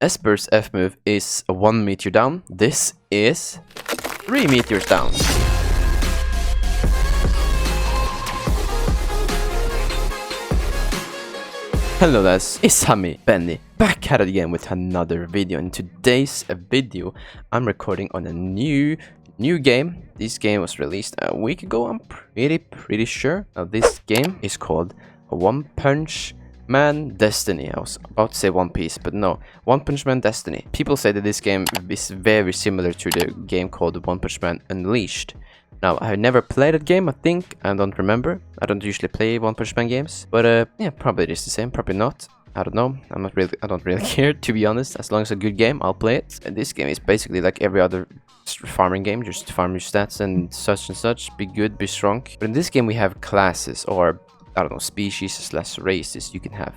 Esper's F move is 1 meter down. This is 3 meters down. Hello guys, it's me, Benny, back at it again with another video. In today's video, I'm recording on a new game. This game was released a week ago, I'm pretty sure. Now this game is called One Punch Man Destiny. I was about to say One Piece, but no, One Punch Man Destiny. People say that this game is very similar to the game called One Punch Man Unleashed. Now, I have never played that game, I think. I don't remember. I don't usually play One Punch Man games. But, yeah, probably it is the same. Probably not. I don't know. I don't really care, to be honest. As long as it's a good game, I'll play it. And this game is basically like every other farming game. Just farm your stats and such. Be good, be strong. But in this game, we have classes, or, I don't know, species/races you can have.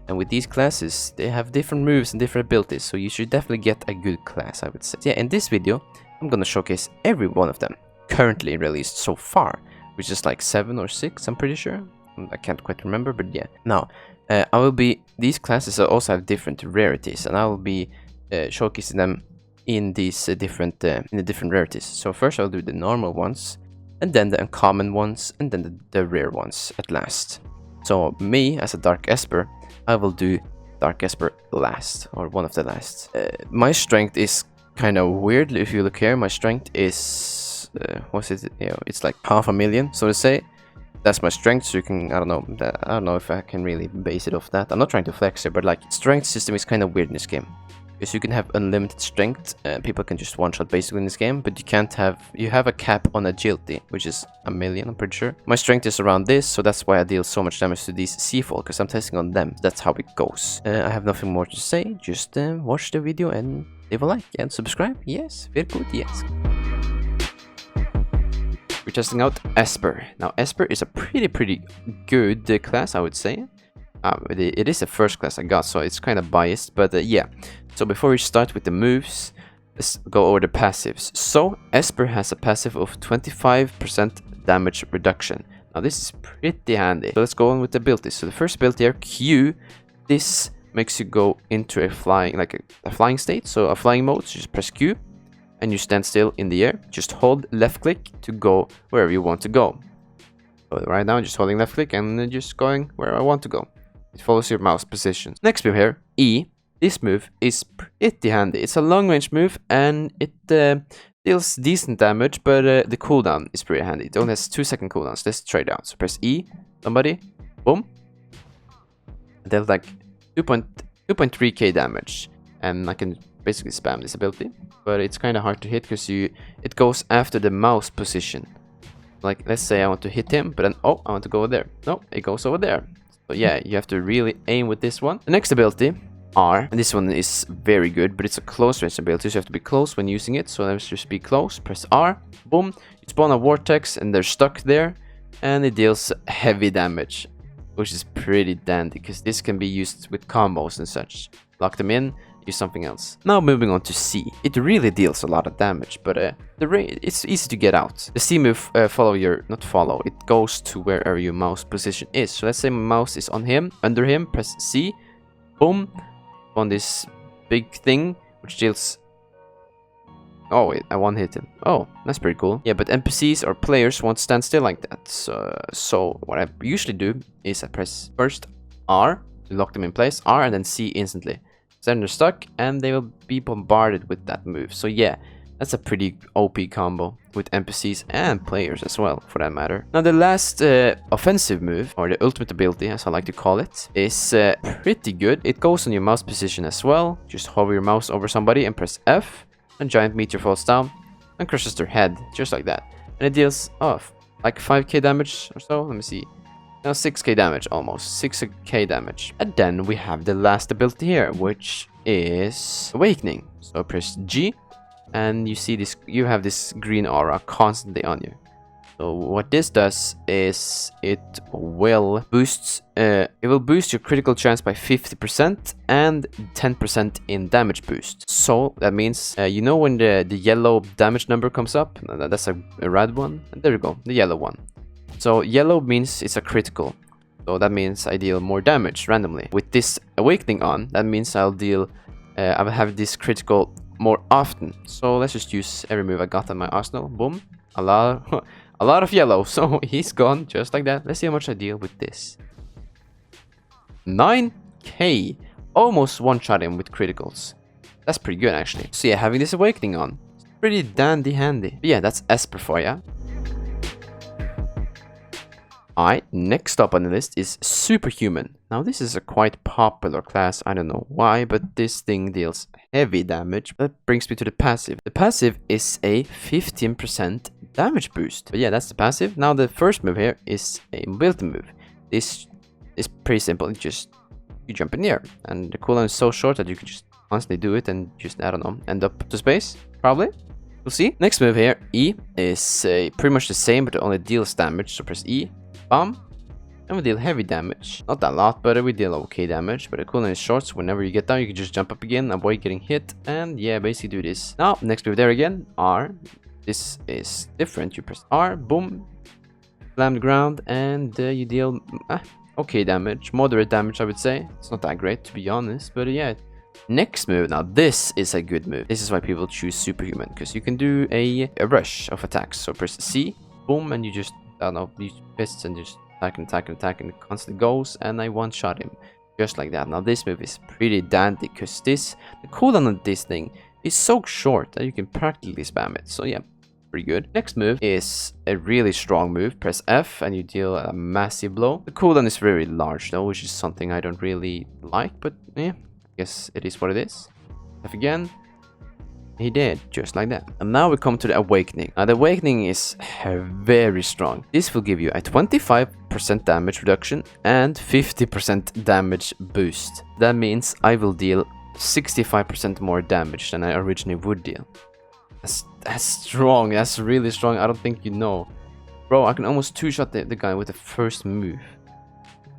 And with these classes, they have different moves and different abilities. So you should definitely get a good class, I would say. So yeah, in this video, I'm gonna showcase every one of them currently released so far, which is like 7 or 6, I'm pretty sure. I can't quite remember, but yeah. Now, these classes also have different rarities, and I will be showcasing them in these different rarities. So first I'll do the normal ones, and then the uncommon ones, and then the rare ones at last. So me, as a Dark Esper, I will do Dark Esper last, or one of the last. My strength is kind of weird. If you look here, my strength is what's it? You know, it's like 500,000, so to say. That's my strength. So you can, I don't know if I can really base it off that. I'm not trying to flex here, but like strength system is kind of weird in this game, because you can have unlimited strength. People can just one shot basically in this game, but you have a cap on agility, which is 1 million, I'm pretty sure. My strength is around this, so that's why I deal so much damage to these Seafall, because I'm testing on them. That's how it goes. I have nothing more to say. Just watch the video and leave a like and subscribe. Yes, very good. Yes. We're testing out Esper. Now, Esper is a pretty good class, I would say. It is the first class I got, so it's kind of biased, but yeah. So before we start with the moves, let's go over the passives. So, Esper has a passive of 25% damage reduction. Now, this is pretty handy. So let's go on with the abilities. So the first ability here, Q. This makes you go into a flying state, so a flying mode. So just press Q. And you stand still in the air. Just hold left click to go wherever you want to go. So right now I'm just holding left click and just going where I want to go. It follows your mouse position. Next move here, E. This move is pretty handy. It's a long range move and it deals decent damage, but the cooldown is pretty handy. It only has 2-second cooldowns. Let's try it out. So press E, somebody, boom. It deals like 2.3k damage, and I can basically spam this ability, but it's kind of hard to hit because it goes after the mouse position. Like, let's say I want to hit him, but then I want to go over there. No, it goes over there. So yeah, you have to really aim with this one. The next ability, R, and this one is very good, but it's a close range ability, so you have to be close when using it. So let's just be close, press R, boom, you spawn a vortex and they're stuck there, and it deals heavy damage, which is pretty dandy because this can be used with combos and such. Lock them in, use something else. Now moving on to C. It really deals a lot of damage, but it's easy to get out. The C move it goes to wherever your mouse position is. So let's say my mouse is on him, under him, press C, boom, on this big thing, which deals... Oh wait, I one hit him. Oh, that's pretty cool. Yeah, but NPCs or players won't stand still like that. So what I usually do is I press first R to lock them in place, R, and then C instantly. So then they're stuck and they will be bombarded with that move. So yeah, that's a pretty OP combo with NPCs and players as well, for that matter. Now the last offensive move, or the ultimate ability as I like to call it, is pretty good. It goes on your mouse position as well. Just hover your mouse over somebody and press F, and giant meteor falls down and crushes their head, just like that. And it deals like 5k damage or so. Let me see. Now 6k damage, almost 6k damage. And then we have the last ability here, which is Awakening. So press G, and you see this. You have this green aura constantly on you. So what this does is it will boost your critical chance by 50% and 10% in damage boost. So that means you know when the yellow damage number comes up, that's a red one. And there you go, the yellow one. So yellow means it's a critical. So that means I deal more damage randomly. With this Awakening on, that means I'll deal I will have this critical more often. So let's just use every move I got in my arsenal. Boom. A lot, a lot of yellow. So he's gone just like that. Let's see how much I deal with this. 9k. Almost one-shot him with criticals. That's pretty good, actually. So yeah, having this awakening on, it's pretty dandy handy. But yeah, that's Esper for ya. Alright, next up on the list is Superhuman. Now this is a quite popular class, I don't know why, but this thing deals heavy damage. That brings me to the passive. The passive is a 15% damage boost. But yeah, that's the passive. Now the first move here is a mobility move. This is pretty simple. It's just you jump in the air, and the cooldown is so short that you can just constantly do it and just, I don't know, end up to space, probably. We'll see. Next move here, E, is pretty much the same, but it only deals damage. So press E, bam, and we deal heavy damage. Not that lot, but we deal okay damage. But the cooldown is short, so whenever you get down, you can just jump up again, avoid getting hit, and yeah, basically do this. Now, next move there again, R. This is different. You press R, boom, slam the ground, and you deal okay damage, moderate damage, I would say. It's not that great, to be honest, but yeah. Next move, now this is a good move. This is why people choose Superhuman, because you can do a rush of attacks. So press C, boom, and you just, I don't know, use fists and just attack and attack and attack, and it constantly goes, and I one-shot him. Just like that. Now this move is pretty dandy, because the cooldown on this thing is so short that you can practically spam it. So yeah, pretty good. Next move is a really strong move. Press F and you deal a massive blow. The cooldown is very large though, which is something I don't really like, but yeah, I guess it is what it is. F again. He did, just like that. And now we come to the awakening. Now the awakening is very strong. This will give you a 25% damage reduction and 50% damage boost. That means I will deal 65% more damage than I originally would deal. That's strong. That's really strong. I don't think you know. Bro, I can almost two-shot the guy with the first move.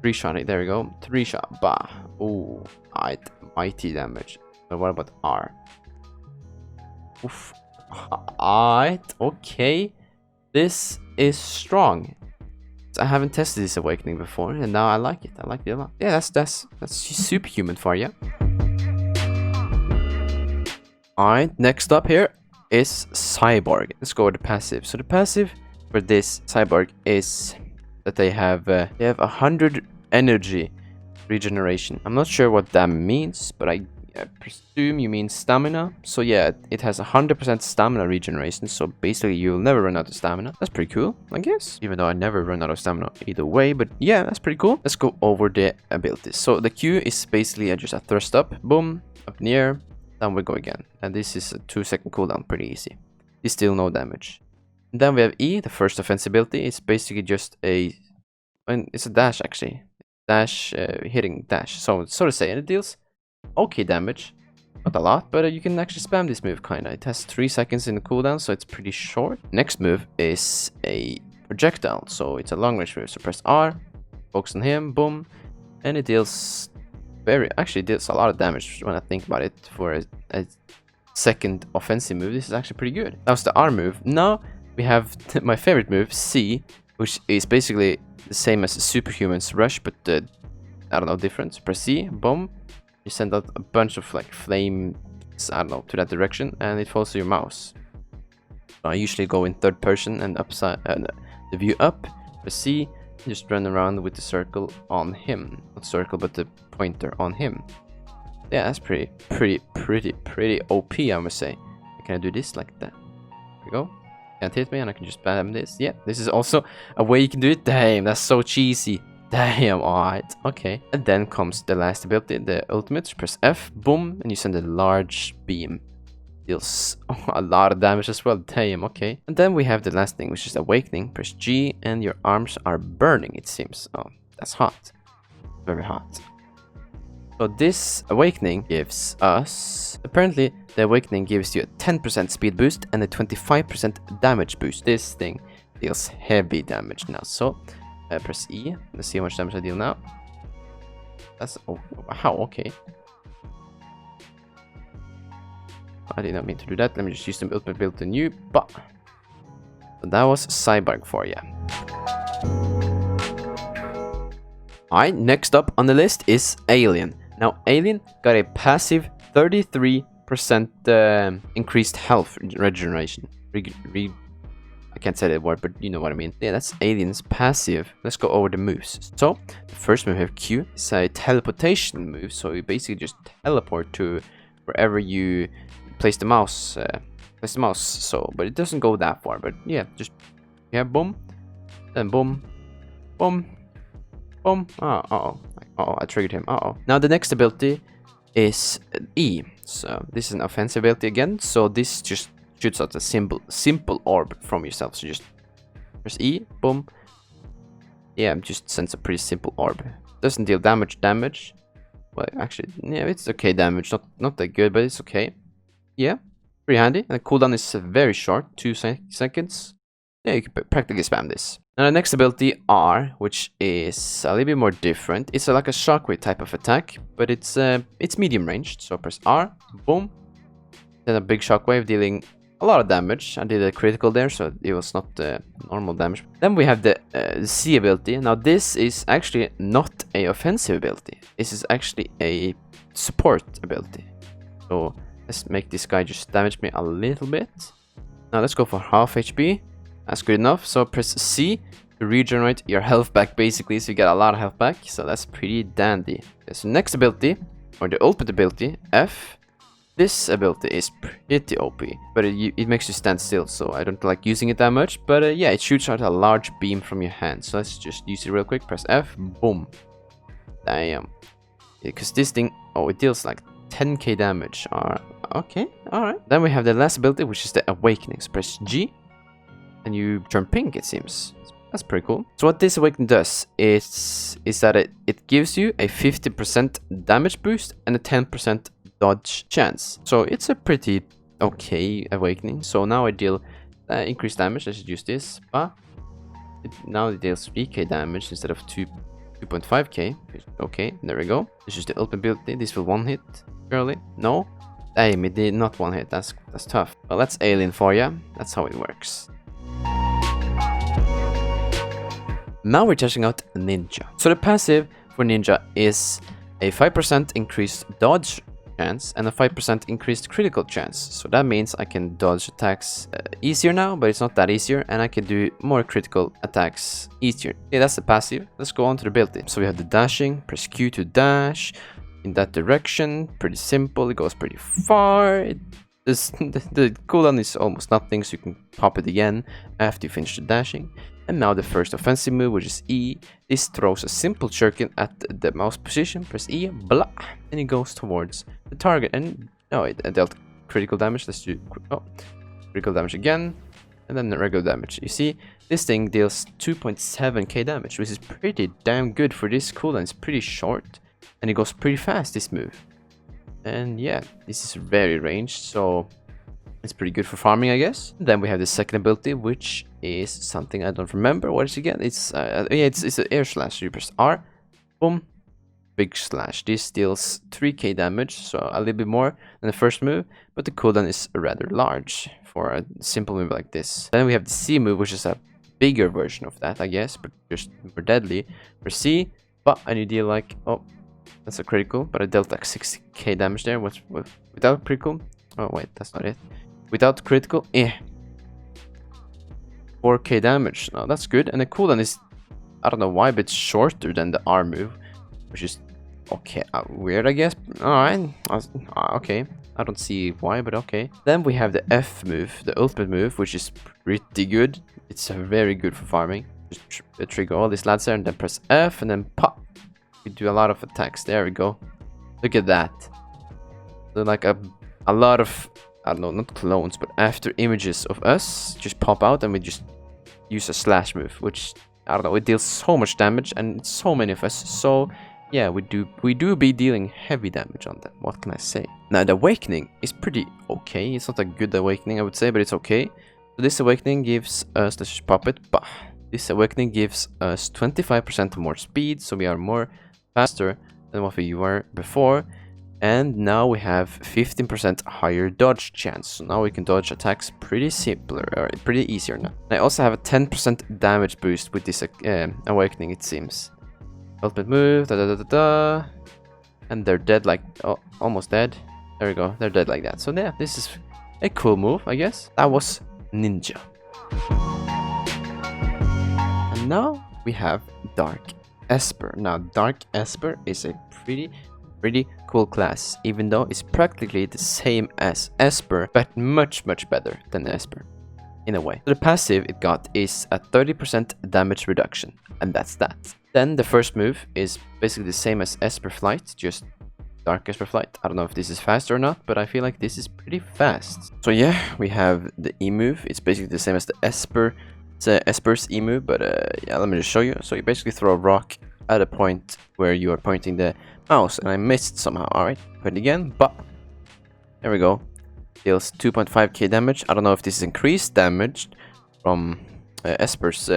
Three-shot it. There we go. Three-shot. Bah. Ooh. Alright. Mighty damage. So what about R? Oof. Alright. Okay. This is strong. I haven't tested this awakening before, and now I like it. I like it a lot. Yeah, that's Superhuman for you. Alright. Next up here is Cyborg. Let's go with the passive. So the passive for this Cyborg is that they have 100 energy regeneration. I'm not sure what that means, but I presume you mean stamina. So yeah, it has 100% stamina regeneration. So basically you'll never run out of stamina. That's pretty cool, I guess. Even though I never run out of stamina either way, but yeah, that's pretty cool. Let's go over the abilities. So the Q is basically just a thrust up, boom, up in the air. Then we go again, and this is a 2-second cooldown, pretty easy. It's still no damage. And then we have E, the first offensive ability. It's basically just it's a dash actually, hitting dash. So to say, and it deals okay damage, not a lot, but you can actually spam this move kinda. It has 3 seconds in the cooldown, so it's pretty short. Next move is a projectile, so it's a long range move. So press R, focus on him, boom, and it deals. Actually deals a lot of damage when I think about it. For a second offensive move, this is actually pretty good. That was the R move. Now we have my favorite move, C, which is basically the same as Superhuman's rush, but I don't know, different. Press C, boom, you send out a bunch of like flames, I don't know, to that direction, and it follows your mouse. So I usually go in third person and upside the view up. Press C, just run around with the circle on him. Not circle, but the pointer on him. Yeah, that's pretty OP, I must say. Can I do this like that? There we go. Can't hit me, and I can just spam this. Yeah, this is also a way you can do it. Damn, that's so cheesy. Damn, alright, okay. And then comes the last ability, the ultimate. Press F, boom, and you send a large beam. Deals a lot of damage as well. Damn, okay. And then we have the last thing, which is awakening. Press G, and your arms are burning, it seems. Oh, that's hot. Very hot. So this awakening gives us... Apparently, the awakening gives you a 10% speed boost and a 25% damage boost. This thing deals heavy damage now. So, press E. Let's see how much damage I deal now. That's... Oh, wow, okay. I did not mean to do that. Let me just use the ultimate build to new. But so that was Cyborg for you. Alright, next up on the list is Alien. Now, Alien got a passive 33% increased health regeneration. I can't say that word, but you know what I mean. Yeah, that's Alien's passive. Let's go over the moves. So, the first move here, Q, is a teleportation move. So you basically just teleport to wherever you place the mouse. So, but it doesn't go that far. But yeah, just boom, then boom, boom, boom. Oh, I triggered him. Now the next ability is E. So this is an offensive ability again. So this just shoots out a simple orb from yourself. So just press E, boom. Yeah, just sends a pretty simple orb. Doesn't deal damage. Well, actually, yeah, it's okay damage. Not that good, but it's okay. Yeah, pretty handy. And the cooldown is very short, 2 seconds. Yeah, you can practically spam this. Now the next ability, R, which is a little bit more different. It's like a shockwave type of attack, but it's medium ranged. So press R, boom. Then a big shockwave dealing a lot of damage. I did a critical there, so it was not normal damage. Then we have the C ability. Now this is actually not a offensive ability. This is actually a support ability. So let's make this guy just damage me a little bit. Now let's go for half HP. That's good enough. So press C to regenerate your health back, basically. So you get a lot of health back. So that's pretty dandy. Okay, so next ability, or the ultimate ability, F. This ability is pretty OP, but it makes you stand still. So I don't like using it that much. But yeah, it shoots out a large beam from your hand. So let's just use it real quick. Press F, boom. Damn. Because this thing, it deals like 10k damage. Okay, alright. Then we have the last ability, which is the Awakening. So press G. And you turn pink, it seems. That's pretty cool. So what this awakening does is that it gives you a 50% damage boost and a 10% dodge chance. So it's a pretty okay awakening. So now I deal increased damage. I should use this. Now it deals 3k damage instead of 2.5k. Okay, there we go. This is the ultimate ability. This will one hit. Surely. No. Damn, it did not one hit. That's tough. Well, that's Alien for you. That's how it works. Now we're testing out Ninja. So the passive for Ninja is a 5% increased dodge chance and a 5% increased critical chance. So that means I can dodge attacks easier now, but it's not that easier, and I can do more critical attacks easier. Yeah, that's the passive. Let's go on to the ability. So we have the dashing. Press Q to dash in that direction. Pretty simple. It goes pretty far. The cooldown is almost nothing, so you can pop it again after you finish the dashing. And now the first offensive move, which is E. This throws a simple shuriken at the mouse position. Press E, blah, and it goes towards the target. And it dealt critical damage. Let's do critical damage again, and then the regular damage. You see, this thing deals 2.7k damage, which is pretty damn good for this cooldown. It's pretty short, and it goes pretty fast, this move. And yeah, this is very ranged, so it's pretty good for farming, I guess. Then we have the second ability, which is something I don't remember. What is it again? It's it's an air slash. You press R, boom, big slash. This deals 3k damage, so a little bit more than the first move, but the cooldown is rather large for a simple move like this. Then we have the C move, which is a bigger version of that, I guess, but just more deadly. Press C, and you deal like that's a critical, but I dealt like 60k damage there. Without critical? Oh wait, that's not it. Without critical, 4k damage. No, that's good. And the cooldown is, I don't know why, but it's shorter than the R move, which is okay, weird, I guess. Alright, okay. I don't see why, but okay. Then we have the F move, the ultimate move, which is pretty good. It's very good for farming. Just trigger all these lads there, and then press F, and then pop. We do a lot of attacks. There we go. Look at that. So like a lot of, I don't know, not clones, but after images of us just pop out, and we just use a slash move, which, I don't know, it deals so much damage, and it's so many of us. So yeah, we do be dealing heavy damage on them. What can I say? Now the awakening is pretty okay. It's not a good awakening, I would say, but it's okay. So this awakening gives us, let's just pop it. This awakening gives us 25% more speed, so we are more faster than what we were before. And now we have 15% higher dodge chance. So now we can dodge attacks pretty simpler, or pretty easier now. I also have a 10% damage boost with this awakening, it seems. Ultimate move, and they're dead, like almost dead. There we go. They're dead like that. So yeah, this is a cool move, I guess. That was Ninja. And now we have Dark Esper. Now, Dark Esper is a pretty cool class, even though it's practically the same as Esper, but much better than Esper, in a way. So the passive it got is a 30% damage reduction, and that's that. Then the first move is basically the same as Esper Flight, just Dark Esper Flight. I don't know if this is fast or not, but I feel like this is pretty fast. So yeah, we have the E move. It's basically the same as the Esper. It's Esper's E move, but yeah, let me just show you. So you basically throw a rock at a point where you are pointing the mouse, and I missed somehow. Alright, put it again, but there we go. Deals 2.5k damage. I don't know if this is increased damage from Esper's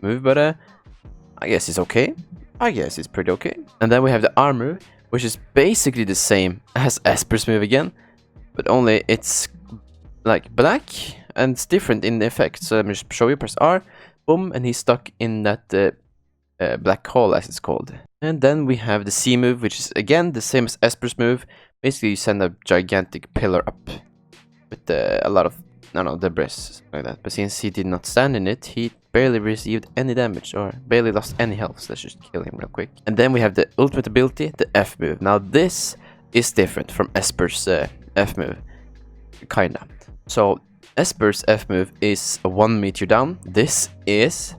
move, but I guess it's okay. I guess it's pretty okay. And then we have the R move, which is basically the same as Esper's move again, but only it's like black and it's different in the effect. So let me just show you. Press R, boom, and he's stuck in that black hole, as it's called. And then we have the C move, which is again the same as Esper's move. Basically, you send a gigantic pillar up with a lot of debris like that. But since he did not stand in it, he barely received any damage or barely lost any health. So let's just kill him real quick. And then we have the ultimate ability, the F move. Now this is different from Esper's F move, kinda. So Esper's F move is a 1 meter down. This is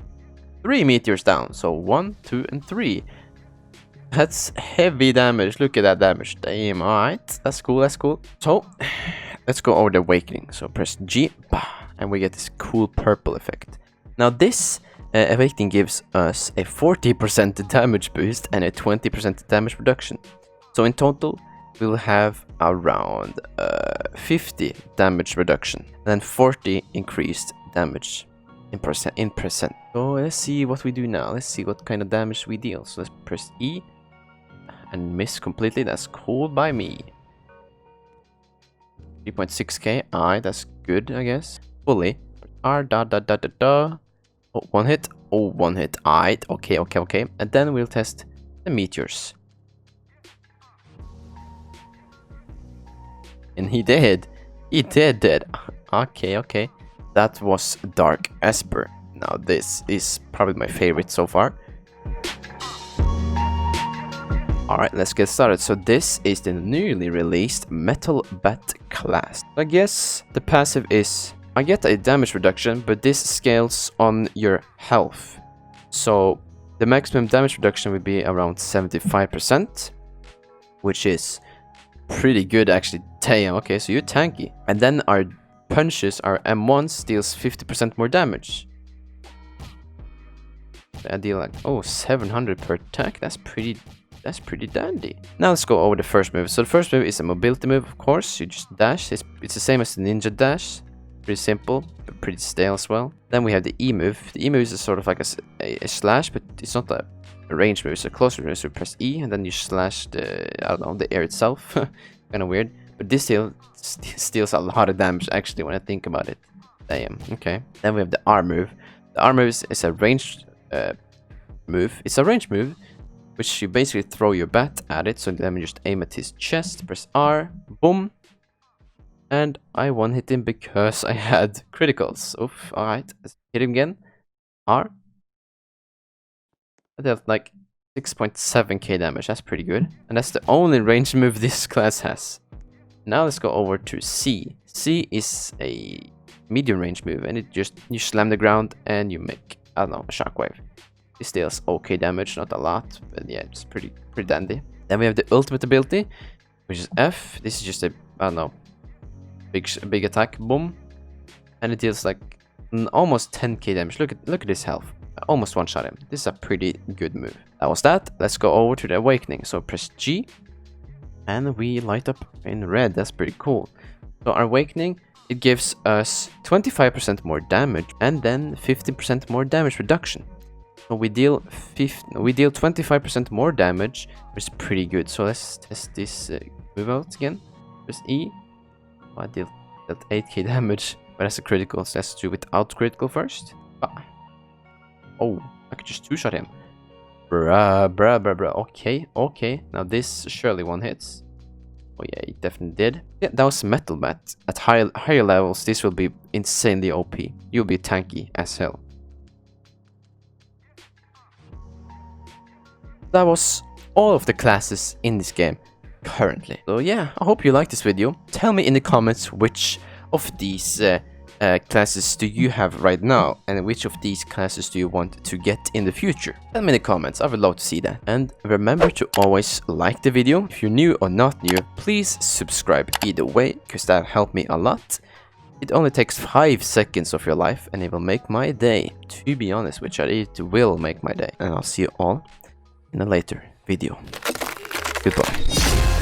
3 meters down. So 1, 2, and 3. That's heavy damage. Look at that damage. Damn, alright. That's cool, that's cool. So let's go over the awakening. So press G, and we get this cool purple effect. Now this awakening gives us a 40% damage boost and a 20% damage reduction. So in total, we'll have around 50 damage reduction, and then 40 increased damage in percent. So let's see what we do now. Let's see what kind of damage we deal. So let's press E and miss completely. That's cool by me. 3.6k. Alright, that's good, I guess. Fully. R . Oh, one hit. Oh, one hit. Alright. Okay. And then we'll test the meteors. And he did. He did. Okay. That was Dark Esper. Now this is probably my favorite so far. Alright, let's get started. So this is the newly released Metal Bat class. I guess the passive is I get a damage reduction, but this scales on your health. So the maximum damage reduction would be around 75%, which is pretty good actually. Damn, okay, so you're tanky. And then our punches, our M1 deals 50% more damage. I deal like 700 per attack. That's pretty dandy. Now let's go over the first move. So the first move is a mobility move, of course. You just dash. It's the same as the ninja dash. Pretty simple, but pretty stale as well. Then we have the E move. The E move is sort of like a slash, but it's not a range move. It's a close move. So you press E and then you slash the air itself. Kind of weird. But this steals a lot of damage actually when I think about it. Damn. Okay. Then we have the R move. The R move is a ranged move. It's a range move, which you basically throw your bat at it. So let me just aim at his chest. Press R. Boom. And I one-hit him because I had criticals. Oof, alright. Let's hit him again. R. I dealt like 6.7k damage. That's pretty good. And that's the only range move this class has. Now let's go over to C. C is a medium range move, and it just you slam the ground and you make, I don't know, a shockwave. This deals okay damage, not a lot, but yeah, it's pretty dandy. Then we have the ultimate ability, which is F. This is just a, I don't know, big attack, boom, and it deals like almost 10k damage. Look at this health. I almost one-shot him. This is a pretty good move. That was that. Let's go over to the awakening. So press G, and we light up in red. That's pretty cool. So our awakening, it gives us 25% more damage and then 50% more damage reduction. So we deal 25% more damage, which is pretty good. So let's test this move out again. Press E. Oh, I dealt 8k damage, but that's a critical. So let's do without critical first. Oh, I could just two-shot him. Bruh. Okay. Now this surely one hits. Oh yeah, it definitely did. Yeah, that was Metal Bat. At higher levels, this will be insanely OP. You'll be tanky as hell. That was all of the classes in this game currently. So yeah, I hope you liked this video. Tell me in the comments which of these classes do you have right now, and which of these classes do you want to get in the future? Tell me in the comments, I would love to see that. And remember to always like the video. If you're new or not new, please subscribe either way, because that helped me a lot. It only takes 5 seconds of your life and it will make my day, to be honest, which it will make my day. And I'll see you all in a later video. Goodbye.